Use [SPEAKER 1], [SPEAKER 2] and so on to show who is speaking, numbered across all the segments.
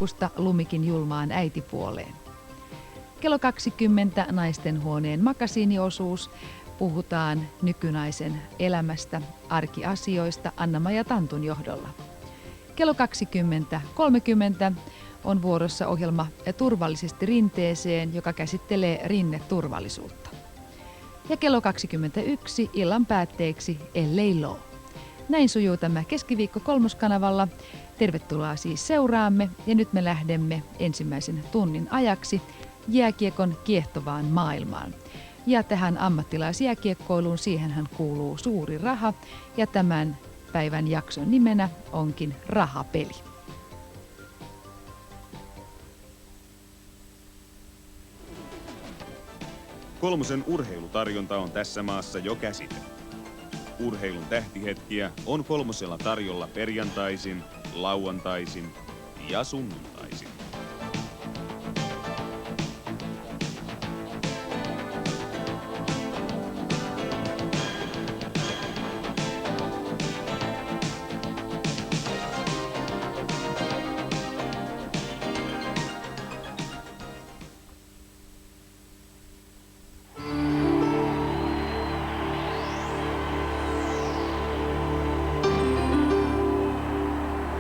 [SPEAKER 1] huipusta lumikin julmaan äitipuoleen. Kello 20 naistenhuoneen makasiiniosuus. Puhutaan nykynaisen elämästä, arkiasioista Anna-Maja Tantun johdolla. Kello 20.30 on vuorossa ohjelma Turvallisesti rinteeseen, joka käsittelee rinneturvallisuutta. Ja kello 21 illan päätteeksi Ellei Loo. Näin sujuu tämä keskiviikko kolmoskanavalla. Tervetuloa siis seuraamme ja nyt me lähdemme ensimmäisen tunnin ajaksi jääkiekon kiehtovaan maailmaan. Ja tähän ammattilaisjääkiekkoiluun siihenhän kuuluu suuri raha ja tämän päivän jakson nimenä onkin Rahapeli.
[SPEAKER 2] Kolmosen urheilutarjonta on tässä maassa jo käsite. Urheilun tähtihetkiä on Kolmosella tarjolla perjantaisin, lauantaisin ja sunnuntaisin.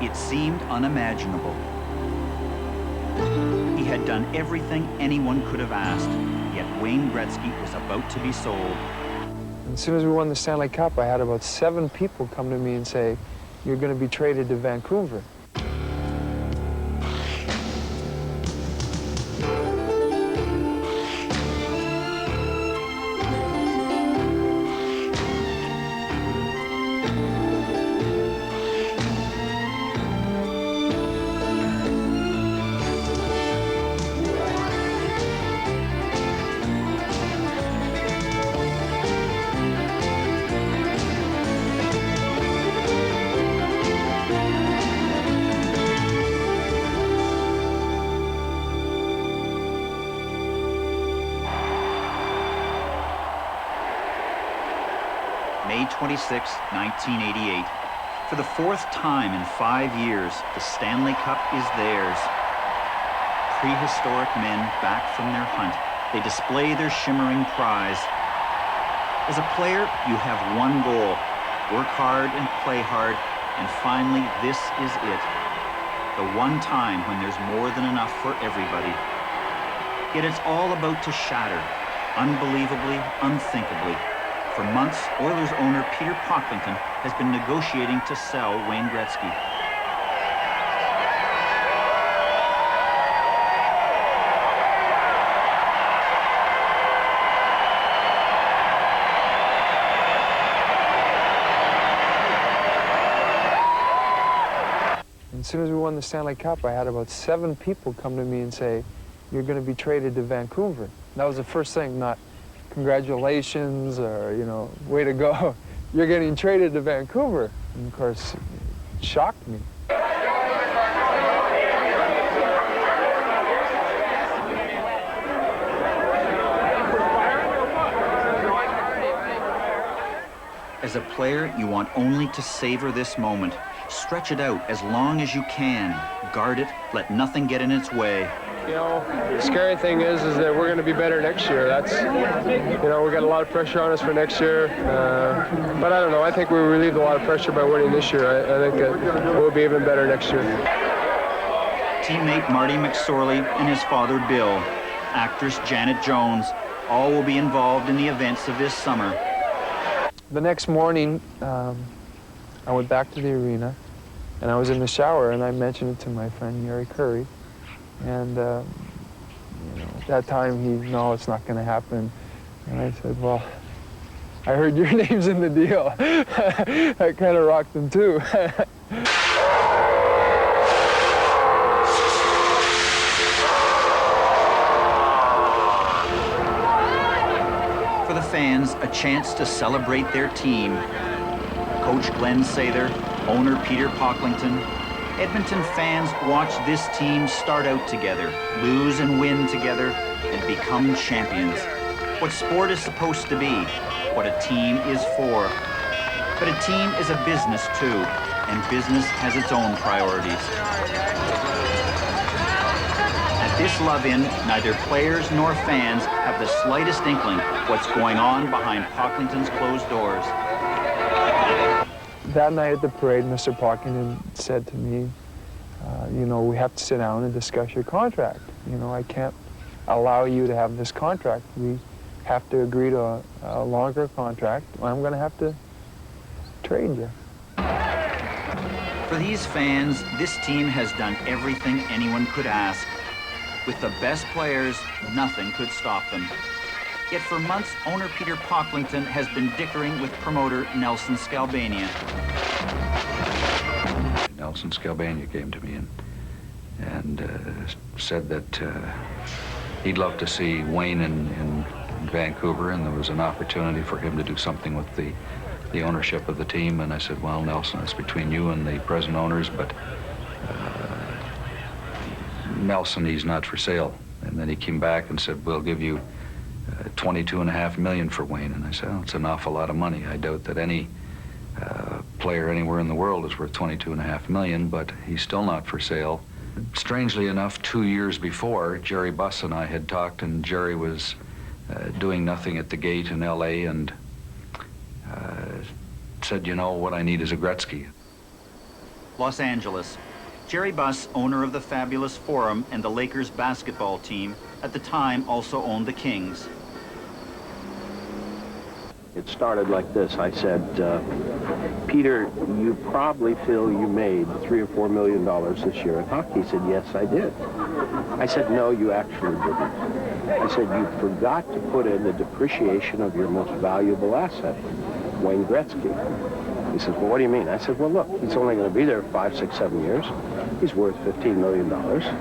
[SPEAKER 3] It seemed unimaginable. He had done everything anyone could have asked, yet Wayne Gretzky was about to be sold.
[SPEAKER 4] As soon as we won the Stanley Cup, I had about 7 people come to me and say, "You're going to be traded to Vancouver."
[SPEAKER 3] May 26, 1988. For the 4th time in 5 years, the Stanley Cup is theirs. Prehistoric men back from their hunt, they display their shimmering prize. As a player, you have one goal: work hard and play hard, and finally this is it. The one time when there's more than enough for everybody. Yet it's all about to shatter, unbelievably, unthinkably. For months, Oilers owner Peter Pocklington has been negotiating to sell Wayne Gretzky.
[SPEAKER 4] As soon as we won the Stanley Cup, I had about 7 people come to me and say, "You're going to be traded to Vancouver." That was the first thing, not congratulations or, way to go. You're getting traded to Vancouver. And of course, it shocked me.
[SPEAKER 3] As a player, you want only to savor this moment. Stretch it out as long as you can. Guard it, let nothing get in its way.
[SPEAKER 4] The scary thing is that we're going to be better next year. That's, we got a lot of pressure on us for next year. But I don't know, I think we relieved a lot of pressure by winning this year. I think that we'll be even better next year.
[SPEAKER 3] Teammate Marty McSorley and his father Bill, actress Janet Jones, all will be involved in the events of this summer.
[SPEAKER 4] The next morning, I went back to the arena, and I was in the shower, and I mentioned it to my friend Yuri Curry. And at that time, no, it's not going to happen. And I said, well, I heard your name's in the deal. That kind of rocked him too.
[SPEAKER 3] For the fans, a chance to celebrate their team. Coach Glenn Sather, owner Peter Pocklington. Edmonton fans watch this team start out together, lose and win together, and become champions. What sport is supposed to be, what a team is for. But a team is a business too, and business has its own priorities. this love-in, neither players nor fans have the slightest inkling what's going on behind Pocklington's closed doors.
[SPEAKER 4] That night at the parade, Mr. Pocklington said to me, you know, we have to sit down and discuss your contract. You know, I can't allow you to have this contract. We have to agree to a longer contract. I'm going to have to trade you.
[SPEAKER 3] For these fans, this team has done everything anyone could ask. With the best players, nothing could stop them. Yet for months, owner Peter Pocklington has been dickering with promoter Nelson Scalbania.
[SPEAKER 5] Nelson Scalbania came to me and said that he'd love to see Wayne in Vancouver, and there was an opportunity for him to do something with the ownership of the team. And I said, well, Nelson, it's between you and the present owners, but Nelson, he's not for sale. And then he came back and said, we'll give you $22.5 million for Wayne. And I said, oh, it's an awful lot of money. I doubt that any player anywhere in the world is worth $22.5 million, but he's still not for sale. Strangely enough, 2 years before, Jerry Buss and I had talked, and Jerry was doing nothing at the gate in L.A. and said, you know, what I need is a Gretzky.
[SPEAKER 3] Los Angeles. Jerry Buss, owner of the fabulous Forum and the Lakers basketball team, at the time also owned the Kings.
[SPEAKER 6] It started like this. I said, Peter, you probably feel you made $3 or $4 million this year in hockey. He said, yes, I did. I said, no, you actually didn't. I said, you forgot to put in the depreciation of your most valuable asset, Wayne Gretzky. He says, well, what do you mean? I said, well, look, he's only going to be there 5, 6, 7 years. He's worth $15 million,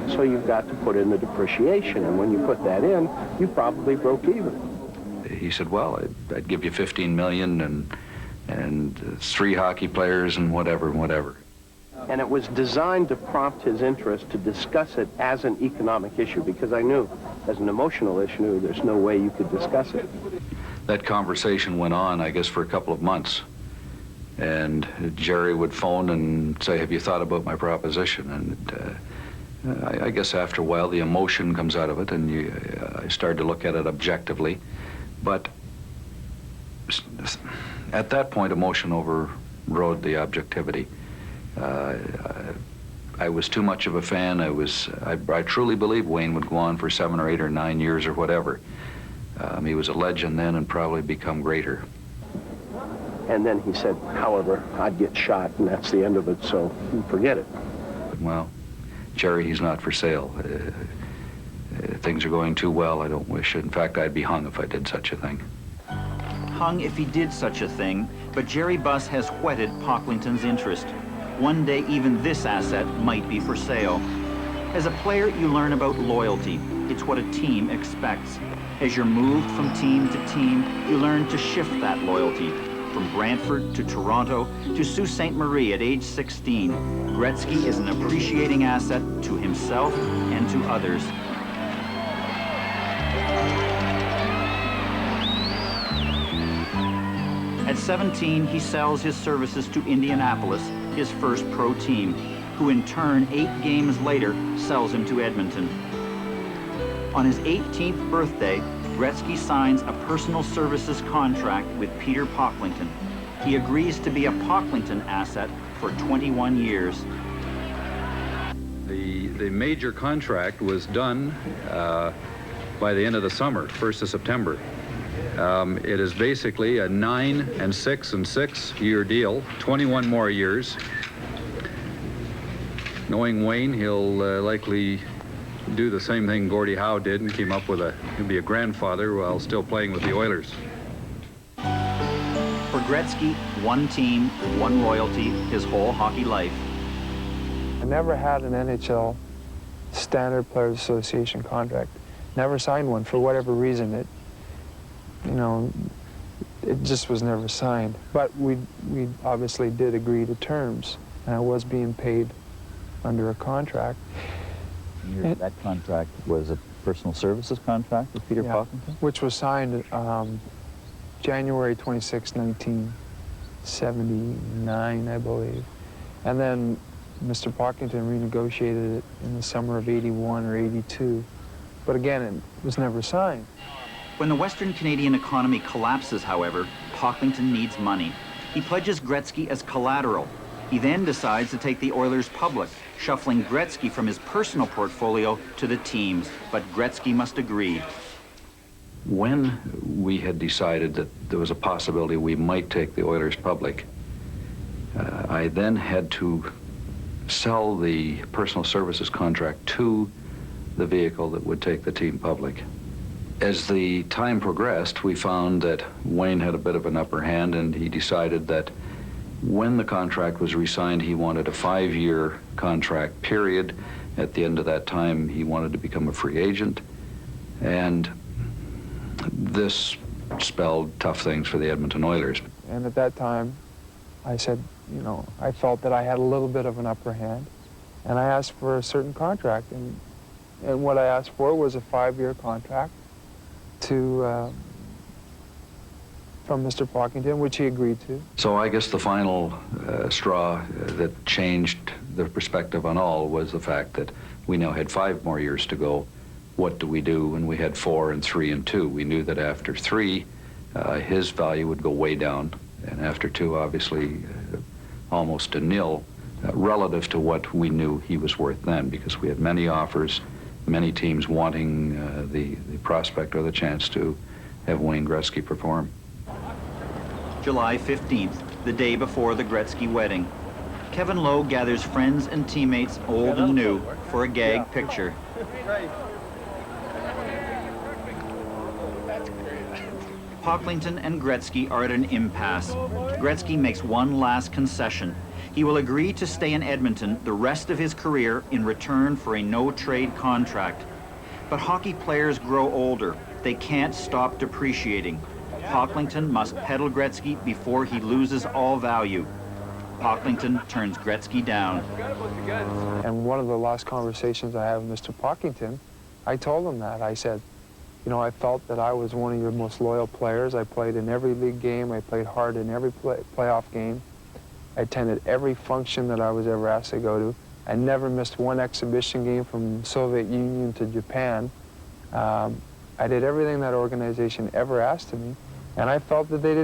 [SPEAKER 6] so you've got to put in the depreciation. And when you put that in, you probably broke even.
[SPEAKER 5] He said, well, I'd give you $15 million and 3 hockey players and whatever.
[SPEAKER 6] And it was designed to prompt his interest to discuss it as an economic issue, because I knew as an emotional issue, there's no way you could discuss it.
[SPEAKER 5] That conversation went on, I guess, for a couple of months. And Jerry would phone and say, have you thought about my proposition? And I guess after a while, the emotion comes out of it, and I started to look at it objectively. But at that point, emotion overrode the objectivity. I was too much of a fan. I truly believed Wayne would go on for 7 or 8 or 9 years or whatever. He was a legend then and probably become greater.
[SPEAKER 6] And then he said, however, I'd get shot, and that's the end of it, so forget it.
[SPEAKER 5] Well, Jerry, he's not for sale. Things are going too well. I don't wish it. In fact, I'd be hung if I did such a thing.
[SPEAKER 3] Hung if he did such a thing, but Jerry Buss has whetted Pocklington's interest. One day, even this asset might be for sale. As a player, you learn about loyalty. It's what a team expects. As you're moved from team to team, you learn to shift that loyalty. From Brantford to Toronto to Sault Ste. Marie at age 16, Gretzky is an appreciating asset to himself and to others. At 17, he sells his services to Indianapolis, his first pro team, who in turn 8 games later sells him to Edmonton. On his 18th birthday, Gretzky signs a personal services contract with Peter Pocklington. He agrees to be a Pocklington asset for 21 years.
[SPEAKER 7] The major contract was done by the end of the summer, 1st of September. It is basically a 9 and 6 and 6 year deal, 21 more years. Knowing Wayne, he'll likely do the same thing Gordie Howe did and came up with he'll be a grandfather while still playing with the Oilers.
[SPEAKER 3] For Gretzky, one team, one loyalty, his whole hockey life.
[SPEAKER 4] I never had an NHL Standard Players Association contract. Never signed one for whatever reason. It just was never signed. But we obviously did agree to terms, and I was being paid under a contract.
[SPEAKER 8] That contract was a personal services contract with Peter Pocklington?
[SPEAKER 4] Which was signed January 26, 1979, I believe. And then Mr. Pocklington renegotiated it in the summer of '81 or '82, but again, it was never signed.
[SPEAKER 3] When the Western Canadian economy collapses, however, Pocklington needs money. He pledges Gretzky as collateral. He then decides to take the Oilers public, shuffling Gretzky from his personal portfolio to the team's, but Gretzky must agree.
[SPEAKER 5] When we had decided that there was a possibility we might take the Oilers public, I then had to sell the personal services contract to the vehicle that would take the team public. As the time progressed, we found that Wayne had a bit of an upper hand, and he decided that when the contract was re-signed, he wanted a 5-year contract period. At the end of that time, he wanted to become a free agent, and this spelled tough things for the Edmonton Oilers.
[SPEAKER 4] And at that time, I said, you know, I felt that I had a little bit of an upper hand, and I asked for a certain contract, and what I asked for was a 5-year contract to from Mr. Pocklington, which he agreed to.
[SPEAKER 5] So I guess the final straw that changed the perspective on all was the fact that we now had 5 more years to go. What do we do? And we had 4 and 3 and 2. We knew that after 3, his value would go way down, and after 2, obviously, almost to nil, relative to what we knew he was worth then, because we had many offers, many teams wanting the prospect or the chance to have Wayne Gretzky perform.
[SPEAKER 3] July 15th, the day before the Gretzky wedding. Kevin Lowe gathers friends and teammates, old and new, for a gag picture. Pocklington and Gretzky are at an impasse. Gretzky makes one last concession. He will agree to stay in Edmonton the rest of his career in return for a no-trade contract. But hockey players grow older. They can't stop depreciating. Pocklington must peddle Gretzky before he loses all value. Pocklington turns Gretzky down.
[SPEAKER 4] And one of the last conversations I had with Mr. Pocklington, I told him that. I said, you know, I felt that I was one of your most loyal players. I played in every league game. I played hard in every playoff game. I attended every function that I was ever asked to go to. I never missed one exhibition game from Soviet Union to Japan. I did everything that organization ever asked of me, and I felt that they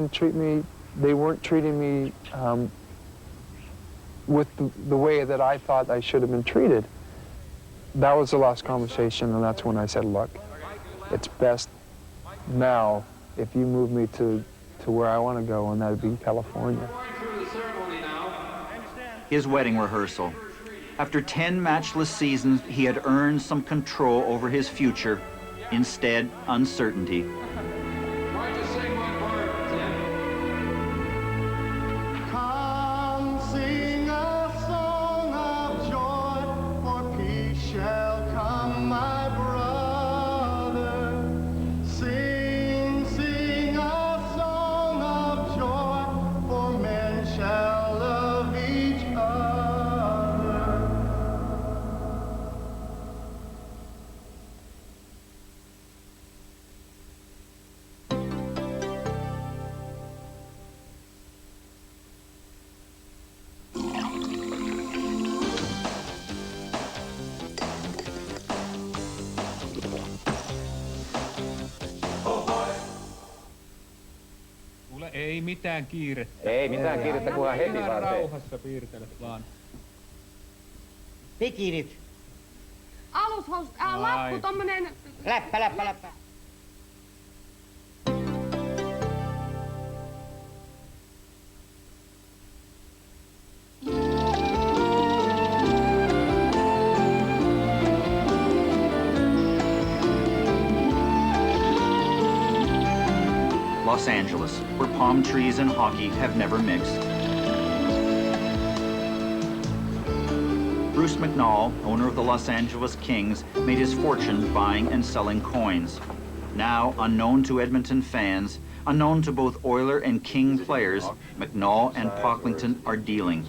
[SPEAKER 4] weren't treating me with the way that I thought I should have been treated. That was the last conversation, and that's when I said, look, it's best now if you move me to where I want to go, and that would be California.
[SPEAKER 3] His wedding rehearsal. After 10 matchless seasons, he had earned some control over his future. Instead, uncertainty.
[SPEAKER 9] Come sing a song of joy, for peace shall come, my brother. Sing, sing a song of joy, for men shall love each other.
[SPEAKER 10] Kuule, ei mitään kiirettä.
[SPEAKER 11] Ei mitään kiirettä, kunhan heti
[SPEAKER 10] Ihan
[SPEAKER 11] vaan teet.
[SPEAKER 10] rauhassa piirtelet vaan.
[SPEAKER 12] Bikinit.
[SPEAKER 13] Alushousut, lappu, tommonen...
[SPEAKER 12] Läppä.
[SPEAKER 3] Los Angeles, where palm trees and hockey have never mixed. Bruce McNall, owner of the Los Angeles Kings, made his fortune buying and selling coins. Now, unknown to Edmonton fans, unknown to both Oiler and King players, McNall and Pocklington are dealing.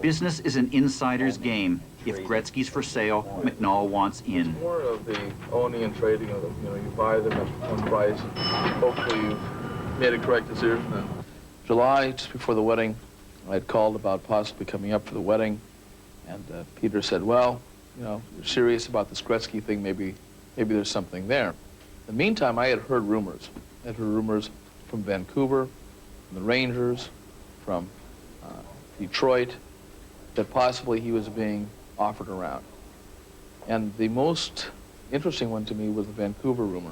[SPEAKER 3] Business is an insider's game. If Gretzky's for sale, McNall wants in.
[SPEAKER 14] More of the owning and trading of them. You know, you buy them at one price. Hopefully you've made a correct decision. In July, just before the wedding, I had called about possibly coming up for the wedding. And Peter said, well, you know, you're serious about this Gretzky thing, maybe there's something there. In the meantime, I had heard rumors. I had heard rumors from Vancouver, from the Rangers, from Detroit, that possibly he was being offered around. And the most interesting one to me was the Vancouver rumor.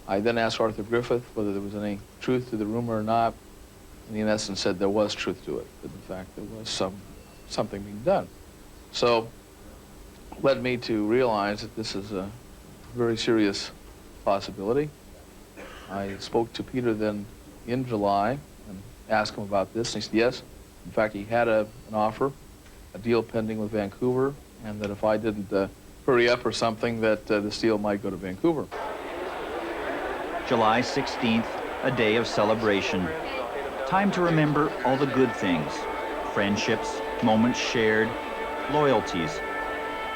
[SPEAKER 14] I then asked Arthur Griffith whether there was any truth to the rumor or not, and he in essence said there was truth to it, that in fact there was something being done. So led me to realize that this is a very serious possibility. I spoke to Peter then in July and asked him about this, and he said yes. In fact, he had an offer, a deal pending with Vancouver, and that if I didn't hurry up or something, that this deal might go to Vancouver.
[SPEAKER 3] July 16th, a day of celebration. Time to remember all the good things, friendships, moments shared, loyalties,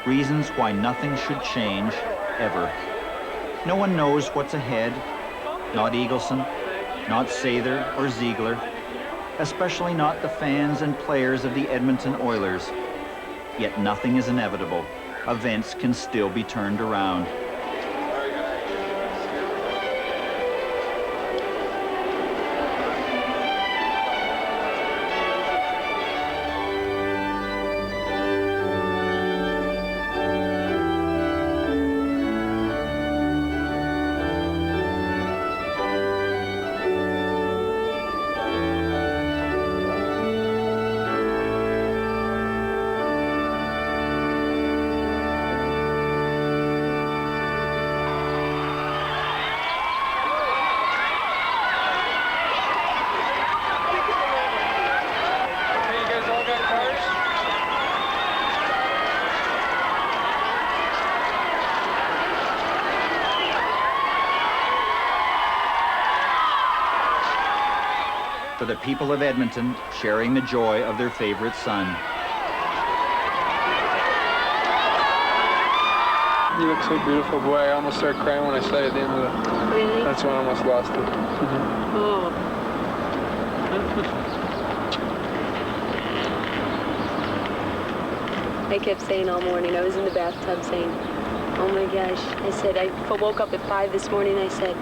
[SPEAKER 3] reasons why nothing should change, ever. No one knows what's ahead, not Eagleson, not Sather or Ziegler, especially not the fans and players of the Edmonton Oilers. Yet nothing is inevitable. Events can still be turned around. For the people of Edmonton, sharing the joy of their favorite son.
[SPEAKER 4] You look so beautiful, boy. I almost started crying when I saw you at the end of it.
[SPEAKER 13] Really?
[SPEAKER 4] That's when I almost lost it.
[SPEAKER 13] Oh. I kept saying all morning, I was in the bathtub saying, oh my gosh. I said, I woke up at 5 this morning, I said,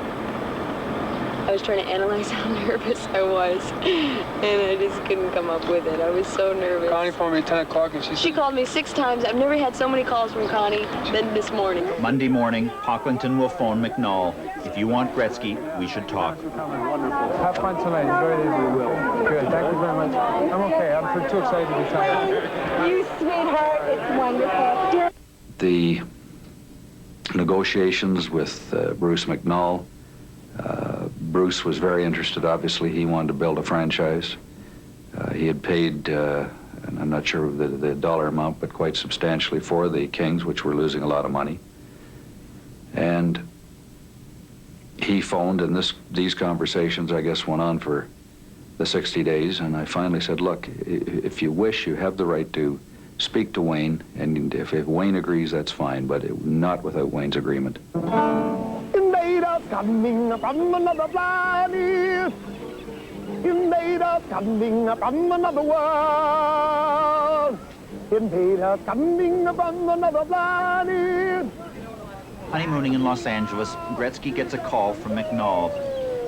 [SPEAKER 13] I was trying to analyze how nervous I was, and I just couldn't come up with it. I was so nervous.
[SPEAKER 4] Connie phoned me at 10 o'clock, and
[SPEAKER 13] she called me 6 times. I've never had so many calls from Connie than this morning.
[SPEAKER 3] Monday morning, Pocklington will phone McNall. If you want Gretzky, we should talk.
[SPEAKER 4] Wonderful. Have fun tonight. Enjoy it. We will. Good. Thank you very much. I'm okay. I'm too excited to be tired.
[SPEAKER 13] You sweetheart. It's wonderful.
[SPEAKER 5] The negotiations with Bruce McNall, Bruce was very interested, obviously. He wanted to build a franchise. He had paid, and I'm not sure of the dollar amount, but quite substantially for the Kings, which were losing a lot of money. And he phoned, and these conversations, I guess, went on for the 60 days, and I finally said, look, if you wish, you have the right to speak to Wayne, and if Wayne agrees, that's fine, but not without Wayne's agreement.
[SPEAKER 9] Invaders coming from another planet. Invaders coming from another world. Invaders coming from another planet.
[SPEAKER 3] Honeymooning in Los Angeles, Gretzky gets a call from McNall.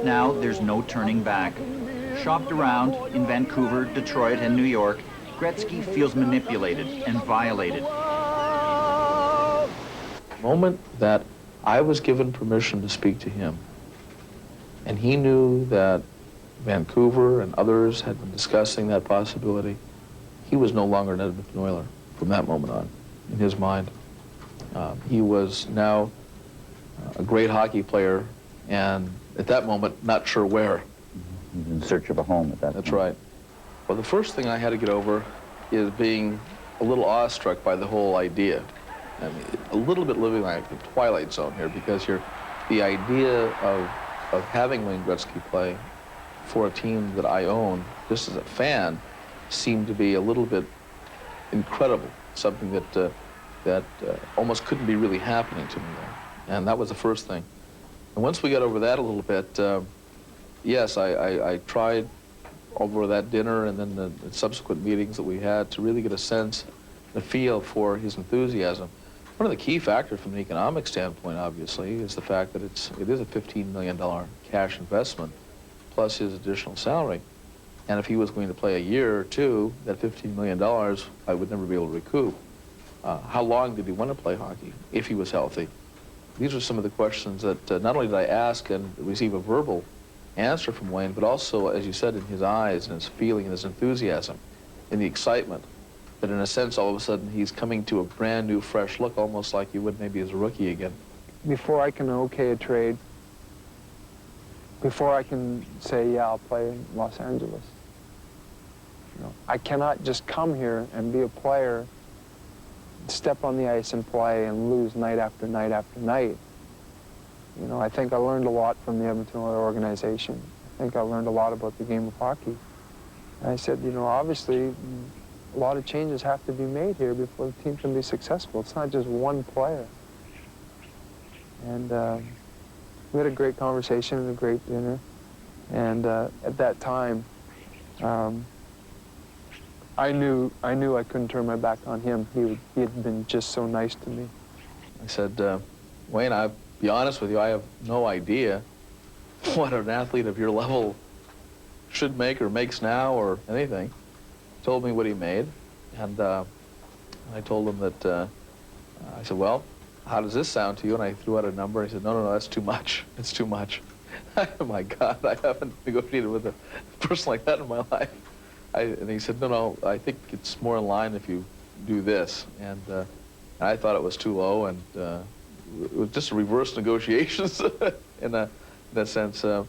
[SPEAKER 3] Now there's no turning back. Shopped around in Vancouver, Detroit, and New York, Gretzky feels manipulated and violated.
[SPEAKER 14] The moment that I was given permission to speak to him, and he knew that Vancouver and others had been discussing that possibility, he was no longer an Edmonton Oiler from that moment on, in his mind. He was now a great hockey player, and at that moment, not sure where.
[SPEAKER 8] In search of a home at that point.
[SPEAKER 14] That's right. Well, the first thing I had to get over is being a little awestruck by the whole idea. I mean, a little bit living like the Twilight Zone here, because the idea of having Wayne Gretzky play for a team that I own, just as a fan, seemed to be a little bit incredible, something that almost couldn't be really happening to me there. And that was the first thing. And once we got over that a little bit, yes, I tried over that dinner and then the subsequent meetings that we had to really get a sense the feel for his enthusiasm. One of the key factors from an economic standpoint, obviously, is the fact that it is a $15 million cash investment plus his additional salary. And if he was going to play a year or two, that $15 million I would never be able to recoup. How long did he want to play hockey if he was healthy? These are some of the questions that not only did I ask and receive a verbal answer from Wayne, but also, as you said, in his eyes and his feeling and his enthusiasm and the excitement that in a sense all of a sudden he's coming to a brand new fresh look, almost like he would maybe as a rookie again.
[SPEAKER 4] Before I can okay a trade, before I can say, yeah, I'll play in Los Angeles, you know, I cannot just come here and be a player, step on the ice and play and lose night after night after night. You know, I think I learned a lot from the Edmonton Oilers organization. I think I learned a lot about the game of hockey. And I said, you know, obviously, a lot of changes have to be made here before the team can be successful. It's not just one player. And we had a great conversation and a great dinner. And at that time, I knew I couldn't turn my back on him. He had been just so nice to me.
[SPEAKER 14] I said, Wayne, I'll be honest with you, I have no idea what an athlete of your level should make or makes now or anything. He told me what he made, and I told him that, I said, well, how does this sound to you? And I threw out a number. He said, no, that's too much. It's too much. Oh, my God, I haven't negotiated with a person like that in my life. And he said, no, I think it's more in line if you do this. And I thought it was too low, and it was just a reverse negotiations in that sense. I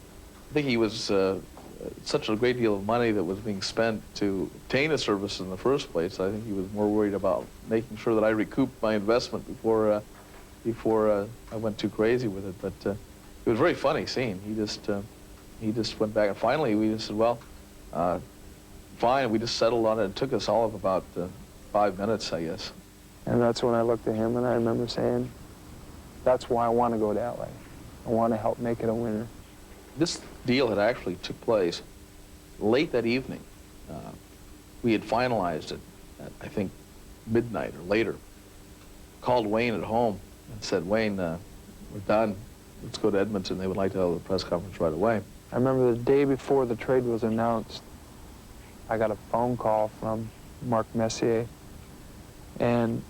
[SPEAKER 14] think he was such a great deal of money that was being spent to obtain a service in the first place. I think he was more worried about making sure that I recouped my investment before I went too crazy with it. But it was a very funny scene. He just went back, and finally we just said, well, fine. We just settled on it. It took us all of about 5 minutes, I guess.
[SPEAKER 4] And that's when I looked at him, and I remember saying, that's why I want to go to LA. I want to help make it a winner.
[SPEAKER 14] This deal had actually took place late that evening. We had finalized it at, I think, midnight or later. Called Wayne at home and said, Wayne, we're done. Let's go to Edmonton. They would like to have a press conference right away.
[SPEAKER 4] I remember the day before the trade was announced, I got a phone call from Mark Messier, and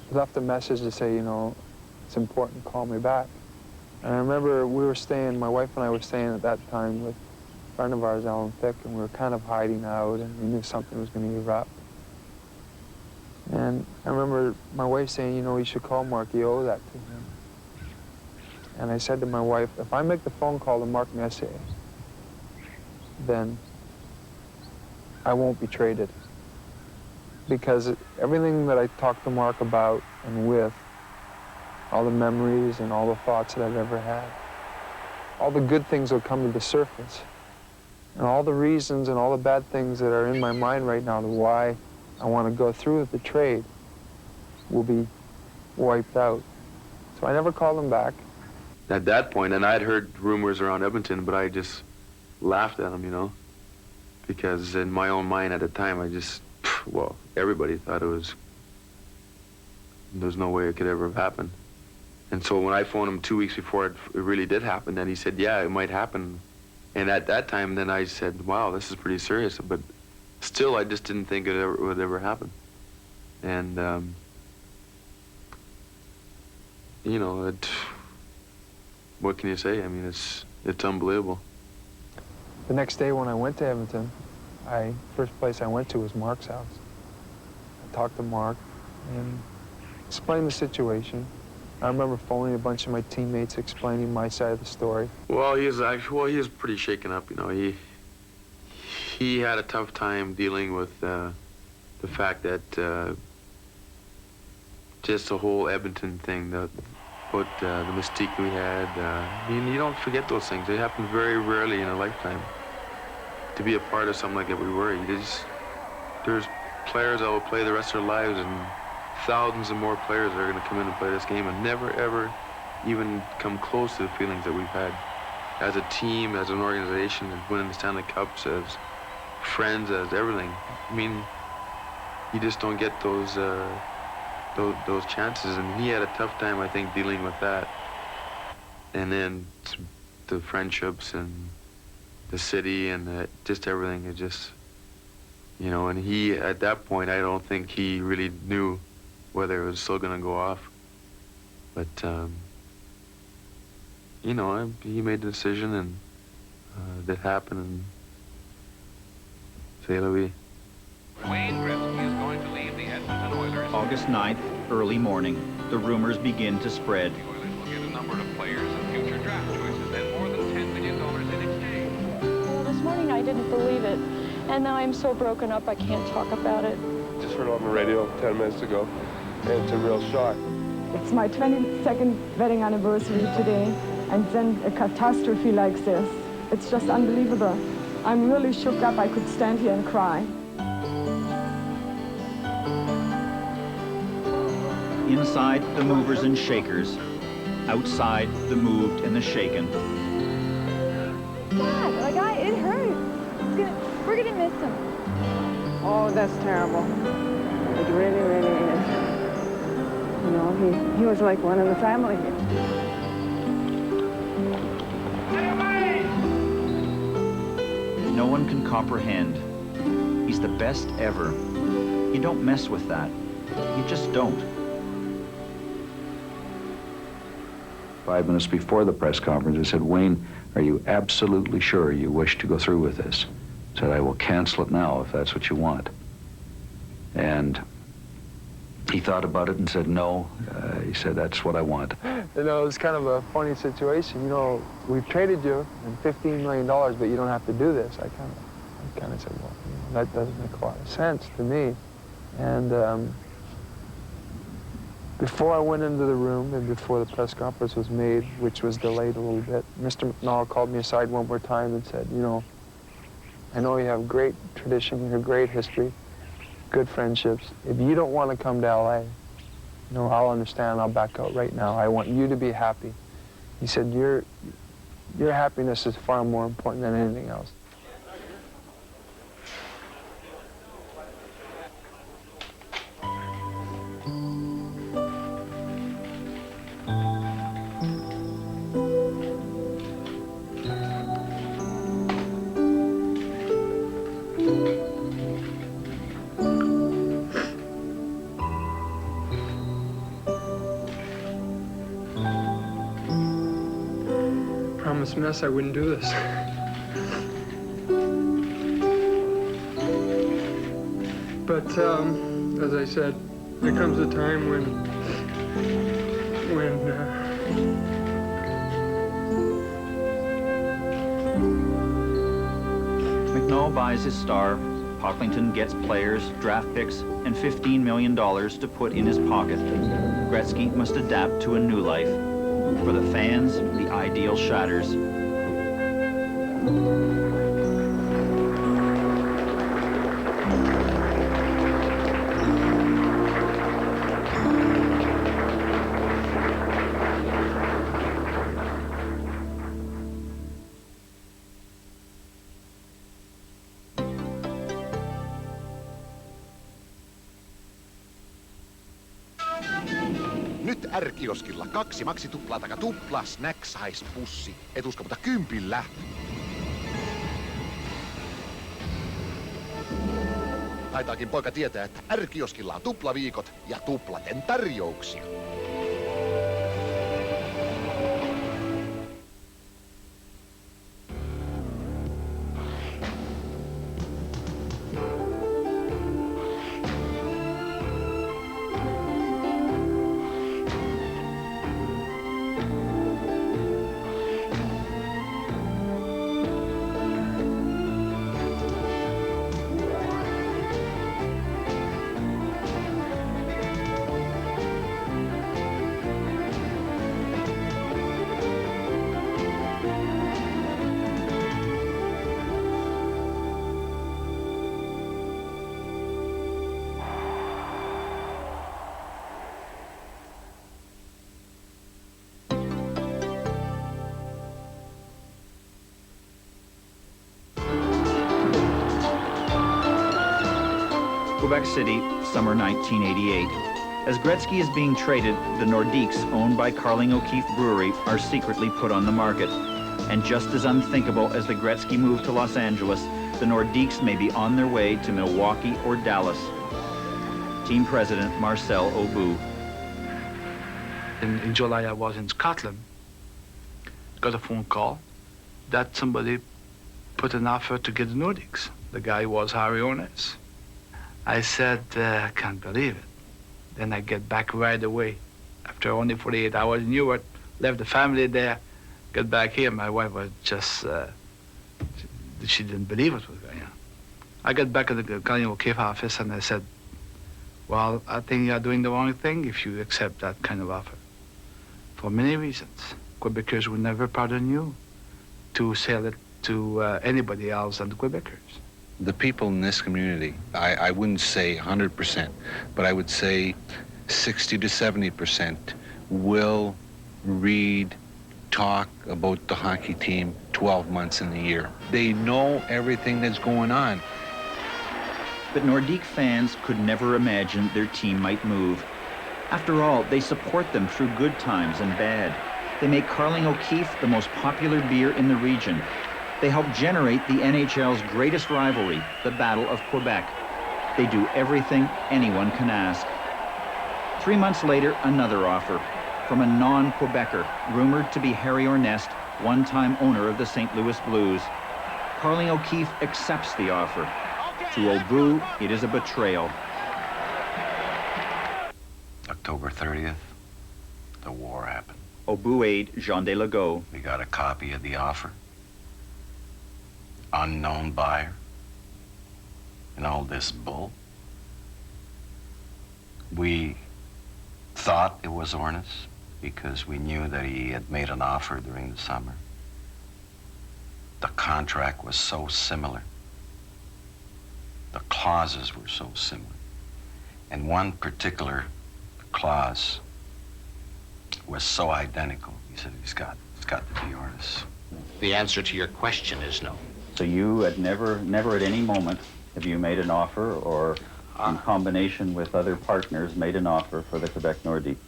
[SPEAKER 4] he left a message to say, you know, it's important, call me back. And I remember we were staying, my wife and I were staying at that time with a friend of ours, Alan Thicke, and we were kind of hiding out, and we knew something was going to erupt. And I remember my wife saying, you know, you should call Mark, you owe that to him. And I said to my wife, if I make the phone call to Mark Messier, then I won't be traded. Because everything that I talked to Mark about and with, all the memories and all the thoughts that I've ever had, all the good things will come to the surface. And all the reasons and all the bad things that are in my mind right now to why I want to go through with the trade will be wiped out. So I never called him back.
[SPEAKER 11] At that point, and I'd heard rumors around Edmonton, but I just laughed at them, you know, because in my own mind at the time, I just, well, everybody thought there's no way it could ever have happened. And so when I phoned him 2 weeks before it really did happen, then he said, yeah, it might happen. And at that time, then I said, wow, this is pretty serious. But still, I just didn't think it would ever happen. And, you know, what can you say? I mean, it's unbelievable.
[SPEAKER 4] The next day when I went to Edmonton, first place I went to was Mark's house. I talked to Mark and explained the situation. I remember phoning a bunch of my teammates explaining my side of the story.
[SPEAKER 11] Well, he was pretty shaken up, you know. He had a tough time dealing with the fact that just the whole Edmonton thing, the mystique we had. I mean, you don't forget those things. They happen very rarely in a lifetime. To be a part of something like that we were, there's players that will play the rest of their lives, and thousands of more players that are going to come in and play this game and never, ever even come close to the feelings that we've had as a team, as an organization, and winning the Stanley Cups, as friends, as everything. I mean, you just don't get those chances, and he had a tough time, I think, dealing with that. And then the friendships and the city and just everything, it just, you know, and he, at that point, I don't think he really knew whether it was still going to go off. But, you know, he made the decision, and that happened, and c'est la vie.
[SPEAKER 12] Wayne Gretzky is going to leave the Edmonton Oilers.
[SPEAKER 3] August 9th, early morning, the rumors begin to spread.
[SPEAKER 12] The Oilers will get a number of players and future draft choices and more than $10 million in exchange.
[SPEAKER 15] Well, this morning I didn't believe it, and now I'm so broken up I can't talk about it.
[SPEAKER 16] Just heard it on the radio 10 minutes ago, and it's a real shock.
[SPEAKER 17] It's my 22nd wedding anniversary today, and then a catastrophe like this. It's just unbelievable. I'm really shook up. I could stand here and cry.
[SPEAKER 3] Inside, the movers and shakers. Outside, the moved and the shaken.
[SPEAKER 18] God, it hurts. We're gonna miss him.
[SPEAKER 17] Oh, that's terrible. It really, really is. You know, he was like one in the family.
[SPEAKER 3] No one can comprehend. He's the best ever. You don't mess with that. You just don't.
[SPEAKER 5] 5 minutes before the press conference, I said, Wayne, are you absolutely sure you wish to go through with this? I said, I will cancel it now if that's what you want. And he thought about it and said, no. He said, that's what I want.
[SPEAKER 4] You know, it's kind of a funny situation. You know, we've traded you in $15 million, but you don't have to do this. I kind of said, well, you know, that doesn't make a lot of sense to me. And before I went into the room and before the press conference was made, which was delayed a little bit, Mr. McNall called me aside one more time and said, you know, I know you have great tradition, you have great history, good friendships. If you don't want to come to LA, you know, I'll understand, I'll back out right now. I want you to be happy. He said, your happiness is far more important than anything else.
[SPEAKER 19] Promised Ness I wouldn't do this. But as I said, there comes a time when
[SPEAKER 3] McNall buys his star. Pocklington gets players, draft picks, and $15 million to put in his pocket. Gretzky must adapt to a new life. For the fans, the ideal shatters.
[SPEAKER 20] Nyt R-kioskilla 2 maksituplaa taka tupla snack size pussi. Et usko, mutta 10. Taitaakin poika tietää, että R-kioskilla on tuplaviikot ja tuplaten tarjouksia.
[SPEAKER 3] Quebec City, summer 1988. As Gretzky is being traded, the Nordiques, owned by Carling O'Keefe Brewery, are secretly put on the market. And just as unthinkable as the Gretzky move to Los Angeles, the Nordiques may be on their way to Milwaukee or Dallas. Team president Marcel Aubu.
[SPEAKER 21] In July, I was in Scotland. Got a phone call that somebody put an offer to get the Nordiques. The guy was Harry Ornes. I said, I can't believe it. Then I get back right away. After only 48 hours in Newark, left the family there, got back here. My wife was just, she didn't believe what was going on. I got back at the Carling O'Keefe office and I said, well, I think you're doing the wrong thing if you accept that kind of offer. For many reasons. Quebecers will never pardon you to sell it to anybody else than the Quebecers.
[SPEAKER 22] The people in this community, I wouldn't say 100%, but I would say 60 to 70% will read, talk about the hockey team 12 months in the year. They know everything that's going on.
[SPEAKER 3] But Nordique fans could never imagine their team might move. After all, they support them through good times and bad. They make Carling O'Keefe the most popular beer in the region. They help generate the NHL's greatest rivalry, the Battle of Quebec. They do everything anyone can ask. 3 months later, another offer from a non-Quebecer, rumored to be Harry Ornest, one-time owner of the St. Louis Blues. Carling O'Keefe accepts the offer. To Aubu, it is a betrayal.
[SPEAKER 23] October 30th, the war happened.
[SPEAKER 3] Aubu aide Jean Delago.
[SPEAKER 23] We got a copy of the offer. Unknown buyer. And all this bull. We thought it was Ornis because we knew that he had made an offer during the summer. The contract was so similar. The clauses were so similar. And one particular clause was so identical. He said, it's got to be Ornis.
[SPEAKER 20] The answer to your question is no.
[SPEAKER 8] So you had never at any moment have you made an offer or in combination with other partners made an offer for the Quebec Nordique?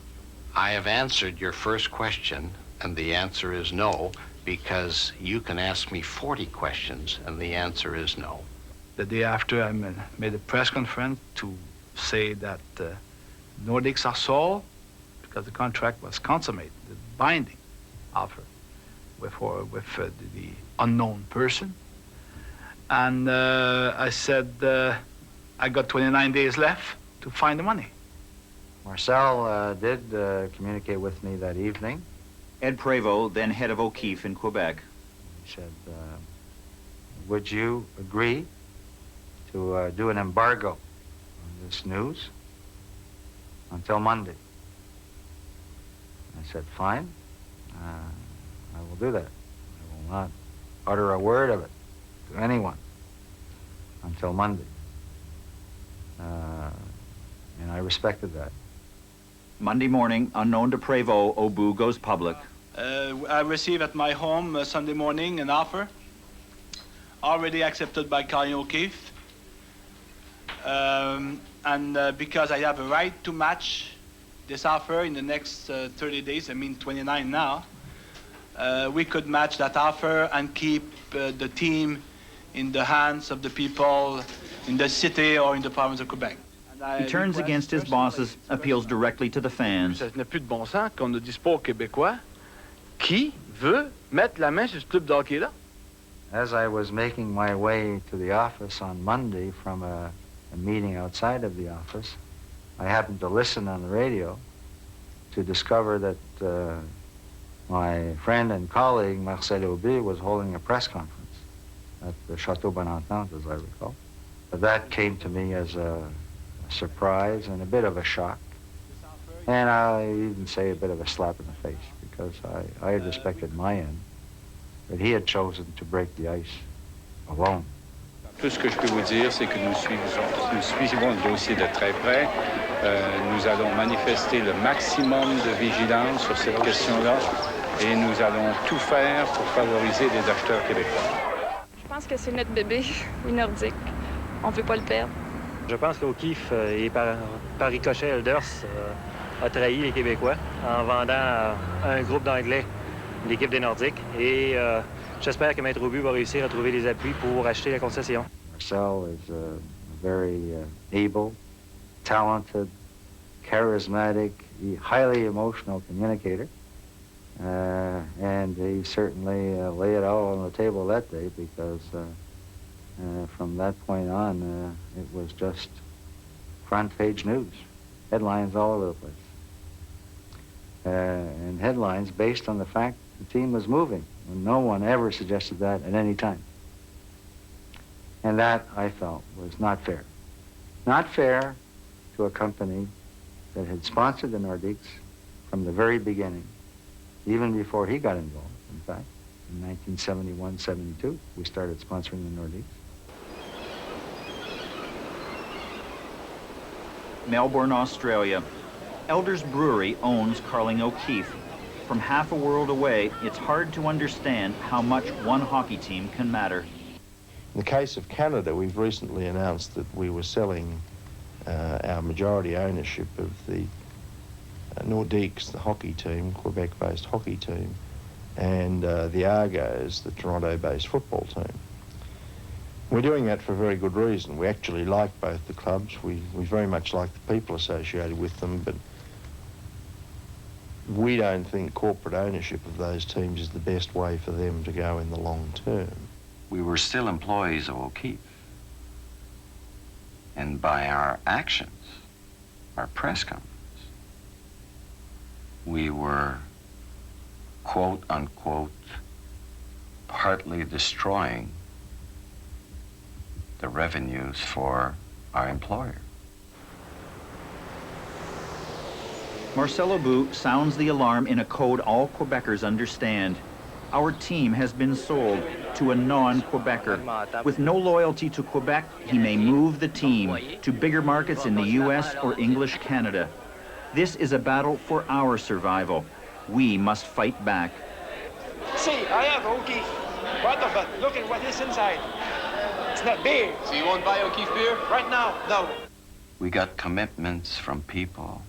[SPEAKER 20] I have answered your first question, and the answer is no, because you can ask me 40 questions, and the answer is no.
[SPEAKER 21] The day after, I made a press conference to say that Nordiques are sold because the contract was consummated, the binding offer with the unknown person. And I said, I got 29 days left to find the money.
[SPEAKER 24] Marcel did communicate with me that evening.
[SPEAKER 3] Ed Prévost, then head of O'Keefe in Quebec.
[SPEAKER 24] He said, would you agree to do an embargo on this news until Monday? I said, fine, I will do that. I will not utter a word of it to anyone until Monday. And I respected that.
[SPEAKER 3] Monday morning, unknown to Prévost, Aubu goes public.
[SPEAKER 25] I received at my home Sunday morning an offer already accepted by Carling O'Keefe. Because I have a right to match this offer in the next 30 days, I mean 29 now, we could match that offer and keep the team in the hands of the people in the city or in the province of Quebec.
[SPEAKER 3] He turns against his bosses, appeals directly to the fans.
[SPEAKER 14] Ça n'a plus de bon sens qu'on ne dise pas aux Québécois qui veut mettre la main sur ce club de hockey-là.
[SPEAKER 24] As I was making my way to the office on Monday from a meeting outside of the office, I happened to listen on the radio to discover that my friend and colleague, Marcel Aubu, was holding a press conference at the Château Bonentente, as I recall. But that came to me as a surprise and a bit of a shock. And I even say a bit of a slap in the face, because I had respected my end, but he had chosen to break the ice alone.
[SPEAKER 7] Tout ce que je peux vous dire, c'est que nous suivons le dossier de très près. Nous allons manifester le maximum de vigilance sur cette question-là et nous allons tout faire pour favoriser les acheteurs québécois.
[SPEAKER 15] Je pense que c'est notre bébé, les Nordiques. On ne veut pas le perdre.
[SPEAKER 1] Je pense qu'O'Keefe et par ricochet, Elders a trahi les Québécois en vendant un groupe d'Anglais l'équipe des Nordiques. Et j'espère que Maître Aubu va réussir à trouver les appuis pour acheter la concession.
[SPEAKER 24] Marcel is a very able, talented, charismatic, highly emotional communicator. And he certainly laid it all on the table that day because from that point on, it was just front page news, headlines all over the place. And headlines based on the fact the team was moving, and no one ever suggested that at any time. And that, I felt, was not fair. Not fair to a company that had sponsored the Nordiques from the very beginning, even before he got involved, in fact. In 1971-72, we started sponsoring the Nordiques.
[SPEAKER 3] Melbourne, Australia. Elders Brewery owns Carling O'Keefe. From half a world away, it's hard to understand how much one hockey team can matter.
[SPEAKER 2] In the case of Canada, we've recently announced that we were selling our majority ownership of the Nordiques, the hockey team, Quebec-based hockey team, and the Argos, the Toronto-based football team. We're doing that for a very good reason. We actually like both the clubs. We very much like the people associated with them, but we don't think corporate ownership of those teams is the best way for them to go in the long term.
[SPEAKER 23] We were still employees of O'Keefe. And by our actions, our press conference, we were, quote unquote, partly destroying the revenues for our employer.
[SPEAKER 3] Marcel Aubu sounds the alarm in a code all Quebecers understand. Our team has been sold to a non-Quebecer. With no loyalty to Quebec, he may move the team to bigger markets in the US or English Canada. This is a battle for our survival. We must fight back.
[SPEAKER 6] See, I have O'Keefe. What of it? Look at what is inside. It's not beer. So you won't buy O'Keefe beer? Right now, no.
[SPEAKER 23] We got commitments from people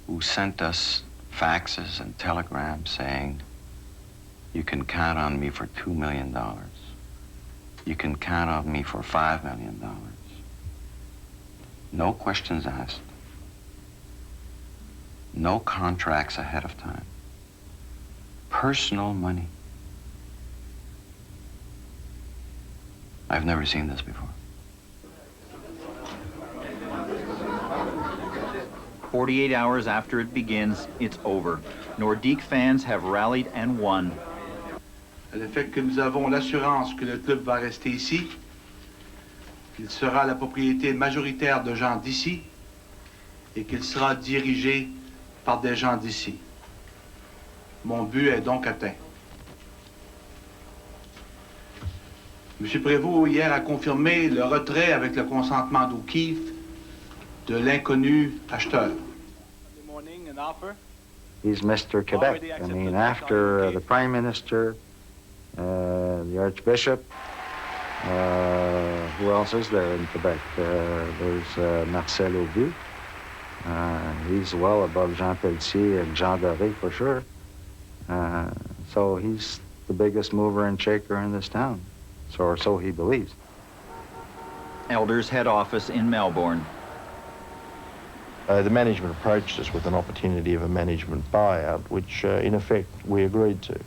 [SPEAKER 23] who sent us faxes and telegrams saying, you can count on me for $2 million. You can count on me for $5 million. No questions asked. No contracts ahead of time. Personal money. I've never seen this before.
[SPEAKER 3] 48 hours after it begins, it's over. Nordique fans have rallied and won.
[SPEAKER 10] Le fait que nous avons l'assurance que le club va rester ici, qu'il sera la propriété majoritaire de gens d'ici et qu'il sera dirigé par des gens d'ici. Mon but est donc atteint. M. Prévost, hier, a confirmé le retrait avec le consentement d'O'Keefe de l'inconnu acheteur.
[SPEAKER 24] He's Mr. Quebec. I mean, after the Prime Minister, the Archbishop, who else is there in Quebec? There's Marcel Aubu. He's well above Jean Pelletier and Jean Doré for sure. So he's the biggest mover and shaker in this town, or so he believes.
[SPEAKER 3] Elders head office in Melbourne.
[SPEAKER 2] The management approached us with an opportunity of a management buyout, which in effect we agreed to.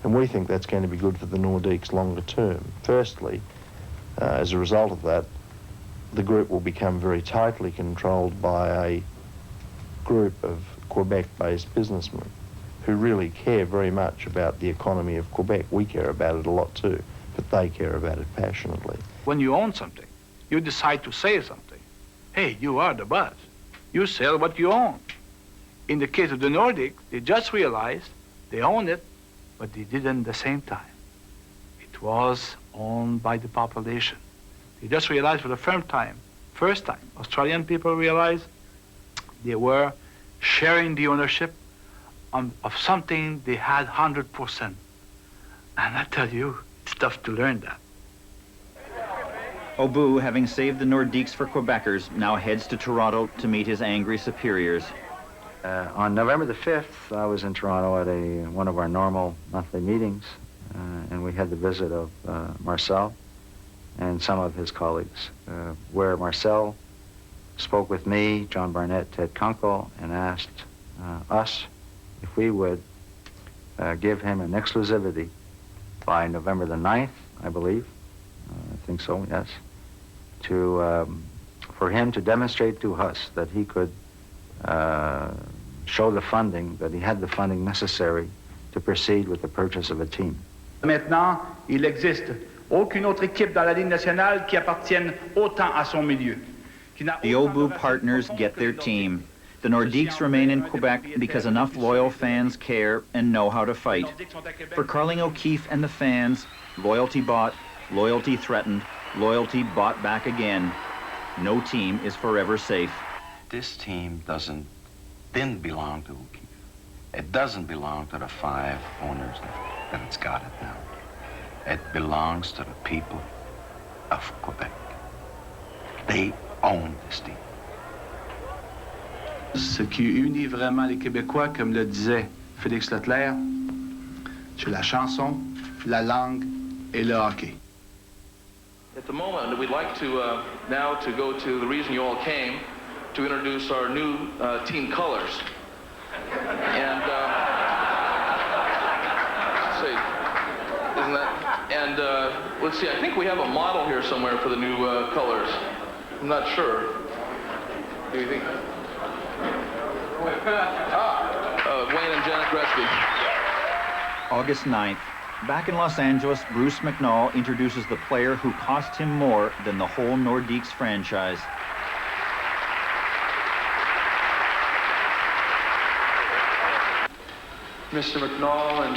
[SPEAKER 2] And we think that's going to be good for the Nordiques longer term. Firstly, as a result of that, the group will become very tightly controlled by a group of Quebec-based businessmen who really care very much about the economy of Quebec. We care about it a lot too, but they care about it passionately.
[SPEAKER 21] When you own something, you decide to sell something. Hey, you are the boss. You sell what you own. In the case of the Nordics, they just realized they own it, but they didn't at the same time. It was owned by the population. They just realized for the first time, Australian people realized they were sharing the ownership of something they had 100%. And I tell you, it's tough to learn that.
[SPEAKER 3] Obu, having saved the Nordiques for Quebecers, now heads to Toronto to meet his angry superiors.
[SPEAKER 24] On November the 5th, I was in Toronto at one of our normal monthly meetings, and we had the visit of Marcel and some of his colleagues, where Marcel spoke with me, John Barnett, Ted Kunkel, and asked us if we would give him an exclusivity by November the 9th, I believe. I think so, yes. For him to demonstrate to us that he could show the funding, that he had the funding necessary to proceed with the purchase of a team.
[SPEAKER 25] Maintenant, il n'existe aucune autre équipe dans la Ligue nationale qui appartienne autant à son milieu.
[SPEAKER 3] The Obu partners get their team. The Nordiques remain in Quebec because enough loyal fans care and know how to fight. For Carling O'Keefe and the fans, loyalty bought, loyalty threatened, loyalty bought back again. No team is forever safe.
[SPEAKER 23] This team didn't belong to O'Keefe. It doesn't belong to the 5 owners that it's got it now. It belongs to the people of Quebec. They own this team.
[SPEAKER 10] Ce qui unit vraiment les Québécois, comme le disait Félix Leclerc, c'est la chanson, la langue et le hockey.
[SPEAKER 9] At the moment, we'd like to now to go to the reason you all came, to introduce our new team colors. And let's see, isn't that? And let's see, I think we have a model here somewhere for the new colors. I'm not sure. Do you think? Wayne and Janet Gretzky.
[SPEAKER 3] August 9th. Back in Los Angeles, Bruce McNall introduces the player who cost him more than the whole Nordiques franchise.
[SPEAKER 4] Mr. McNall and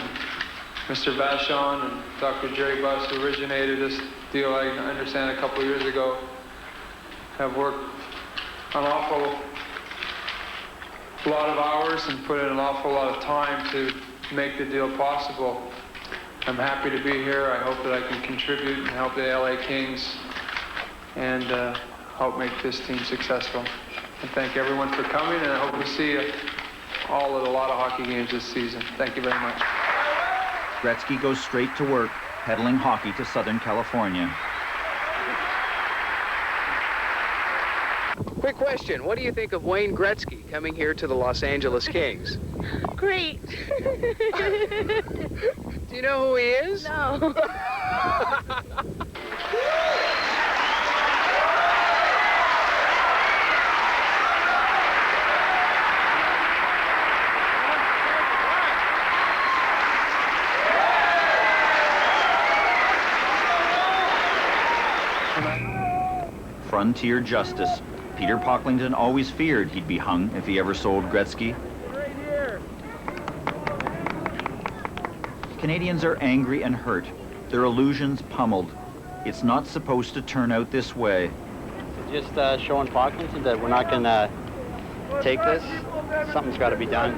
[SPEAKER 4] Mr. Vachon and Dr. Jerry Buss, who originated this deal, I understand, a couple of years ago, have worked an awful lot of hours and put in an awful lot of time to make the deal possible. I'm happy to be here. I hope that I can contribute and help the LA Kings and help make this team successful. And thank everyone for coming, and I hope we see you all at a lot of hockey games this season. Thank you very much.
[SPEAKER 3] Gretzky goes straight to work, peddling hockey to Southern California.
[SPEAKER 11] Quick question. What do you think of Wayne Gretzky coming here to the Los Angeles Kings?
[SPEAKER 12] Great.
[SPEAKER 11] Do you know who he is?
[SPEAKER 12] No.
[SPEAKER 3] Frontier justice. Peter Pocklington always feared he'd be hung if he ever sold Gretzky. Canadians are angry and hurt. Their illusions pummeled. It's not supposed to turn out this way.
[SPEAKER 13] Just showing Pocklington that we're not going to take this. Something's got to be done.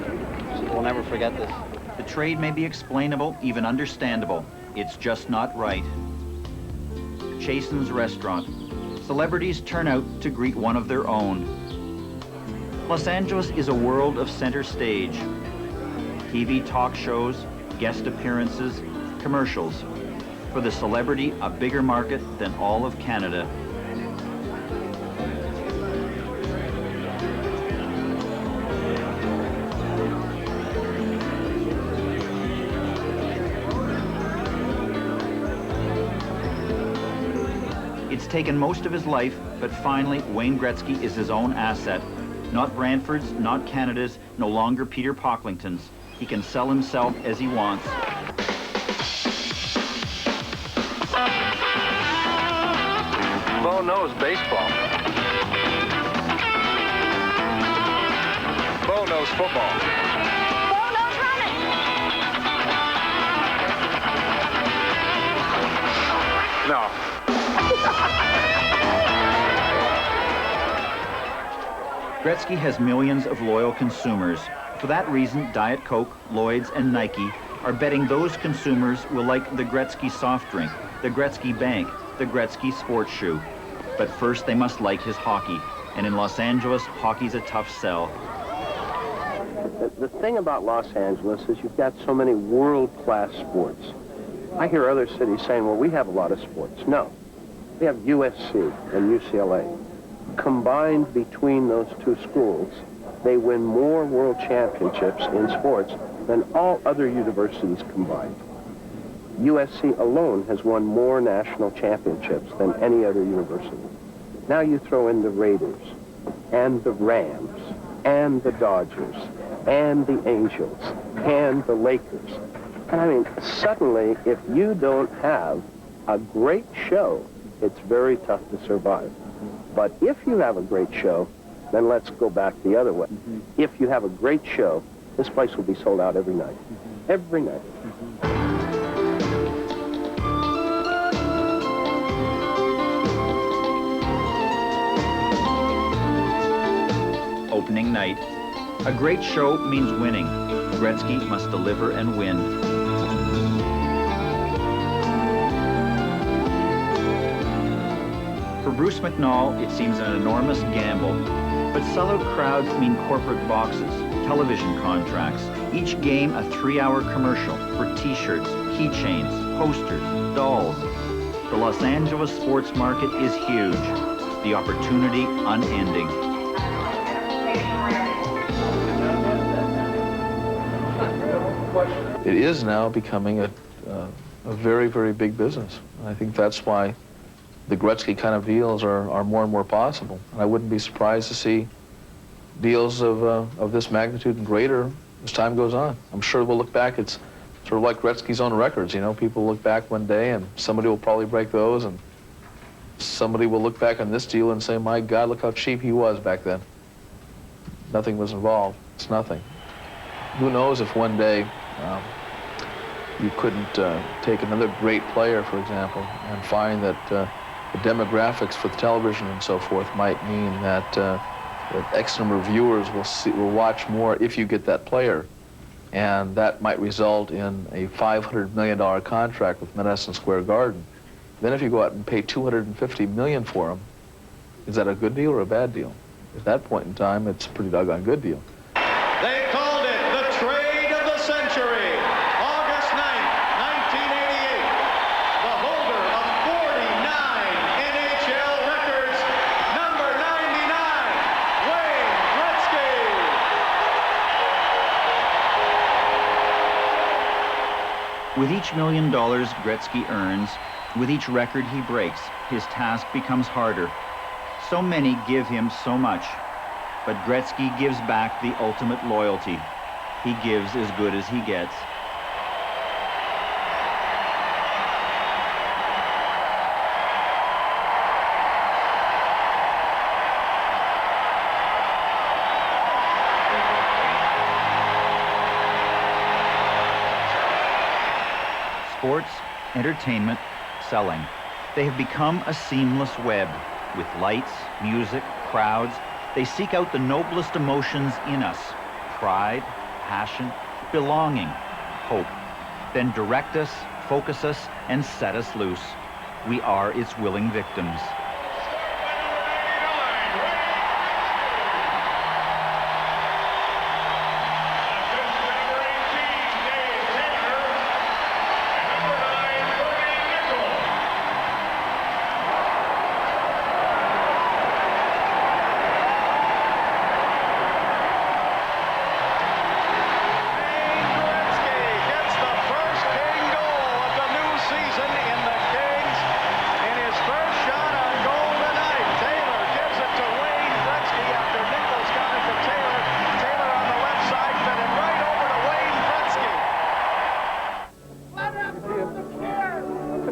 [SPEAKER 13] We'll never forget this.
[SPEAKER 3] The trade may be explainable, even understandable. It's just not right. Chasen's restaurant. Celebrities turn out to greet one of their own. Los Angeles is a world of center stage. TV talk shows, guest appearances, commercials. For the celebrity, a bigger market than all of Canada. It's taken most of his life, but finally, Wayne Gretzky is his own asset. Not Brantford's, not Canada's, no longer Peter Pocklington's. He can sell himself as he wants.
[SPEAKER 16] Bo knows baseball. Bo knows football.
[SPEAKER 12] Bo knows running.
[SPEAKER 16] No.
[SPEAKER 3] Gretzky has millions of loyal consumers. For that reason, Diet Coke, Lloyd's, and Nike are betting those consumers will like the Gretzky soft drink, the Gretzky Bank, the Gretzky sports shoe. But first they must like his hockey. And in Los Angeles, hockey's a tough sell.
[SPEAKER 5] The thing about Los Angeles is you've got so many world-class sports. I hear other cities saying, well, we have a lot of sports. No. We have USC and UCLA. Combined between those two schools, they win more world championships in sports than all other universities combined. USC alone has won more national championships than any other university. Now you throw in the Raiders, and the Rams, and the Dodgers, and the Angels, and the Lakers. And I mean, suddenly, if you don't have a great show, it's very tough to survive. But if you have a great show, then let's go back the other way. If you have a great show, this place will be sold out every night. Every night.
[SPEAKER 3] Opening night. A great show means winning. Gretzky must deliver and win. For Bruce McNall, it seems an enormous gamble, but sellout crowds mean corporate boxes, television contracts, each game a 3-hour commercial for t-shirts, keychains, posters, dolls. The Los Angeles sports market is huge, the opportunity unending.
[SPEAKER 14] It is now becoming a very, very big business. I think that's why the Gretzky kind of deals are more and more possible. And I wouldn't be surprised to see deals of this magnitude and greater as time goes on. I'm sure we'll look back, it's sort of like Gretzky's own records, you know, people look back one day and somebody will probably break those, and somebody will look back on this deal and say, my God, look how cheap he was back then. Nothing was involved. It's nothing. Who knows if one day you couldn't take another great player, for example, and find that the demographics for the television and so forth might mean that, that X number of viewers will watch more if you get that player. And that might result in a $500 million contract with Madison Square Garden. Then if you go out and pay $250 million for him, is that a good deal or a bad deal? At that point in time, it's a pretty doggone good deal.
[SPEAKER 17] They called it the trade of the century. August 9th, 1988. The holder of 49 NHL records, number 99, Wayne Gretzky.
[SPEAKER 3] With each $1 million Gretzky earns, with each record he breaks, his task becomes harder. So many give him so much, but Gretzky gives back the ultimate loyalty. He gives as good as he gets. Sports, entertainment, selling. They have become a seamless web. With lights, music, crowds, they seek out the noblest emotions in us. Pride, passion, belonging, hope. Then direct us, focus us, and set us loose. We are its willing victims.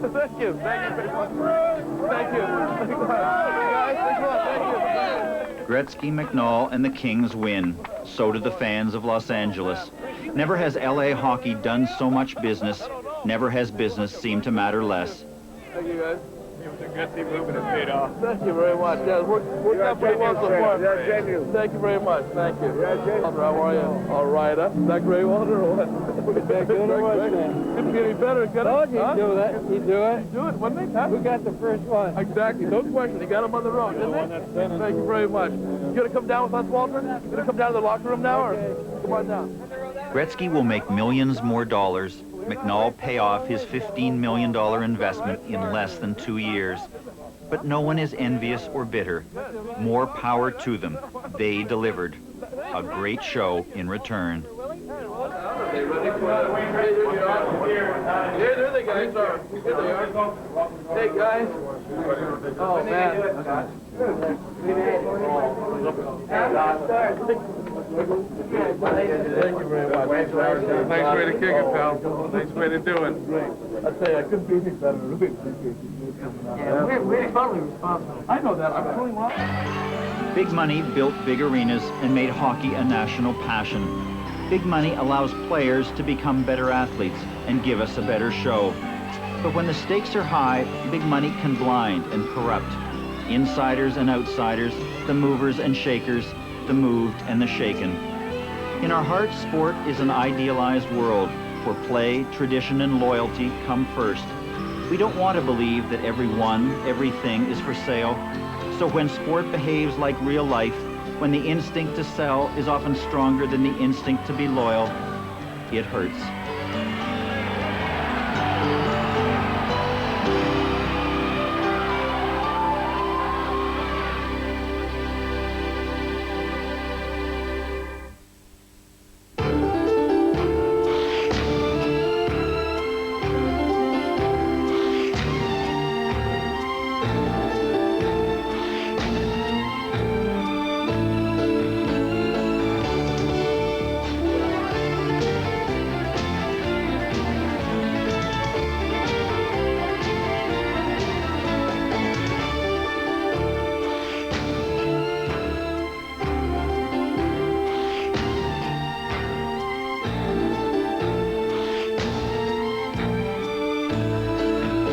[SPEAKER 17] Thank you. Thank you very much. Thank you.
[SPEAKER 3] Gretzky, McNall, and the Kings win. So do the fans of Los Angeles. Never has LA hockey done so much business. Never has business seemed to matter less.
[SPEAKER 17] Thank you, guys. The good movement has paid off.
[SPEAKER 14] Thank you very much. Yeah, worked out pretty well so far. Thank you very much. Thank you. How are you? All right. Is that Grey Water or what? Is that good or what, man? Couldn't get any better, could it?
[SPEAKER 8] Oh, you do that. You do it.
[SPEAKER 14] You do it, wouldn't it? Huh?
[SPEAKER 8] We got the first one.
[SPEAKER 14] Exactly. No question. You got him on the road, didn't they? Thank you very much. You gonna come down with us, Walter? You gonna come down to the locker room now, or come on down?
[SPEAKER 3] Gretzky will make millions more dollars. McNall pay off his $15 million investment in less than 2 years. But no one is envious or bitter. More power to them. They delivered. A great show in return.
[SPEAKER 14] Hey, there they guys are. Here they are. Hey, guys. Oh, man. Thank you very much.
[SPEAKER 17] Nice way to kick it, pal. Nice way to do it.
[SPEAKER 14] Great. I tell you, I couldn't do anything better. Really appreciate you coming out.
[SPEAKER 8] Yeah, we're totally responsible.
[SPEAKER 14] I know that. I'm doing well.
[SPEAKER 3] Big money built big arenas and made hockey a national passion. Big money allows players to become better athletes and give us a better show. But when the stakes are high, big money can blind and corrupt. Insiders and outsiders, the movers and shakers, the moved and the shaken. In our hearts, sport is an idealized world where play, tradition, and loyalty come first. We don't want to believe that everyone, everything is for sale. So when sport behaves like real life, when the instinct to sell is often stronger than the instinct to be loyal, it hurts.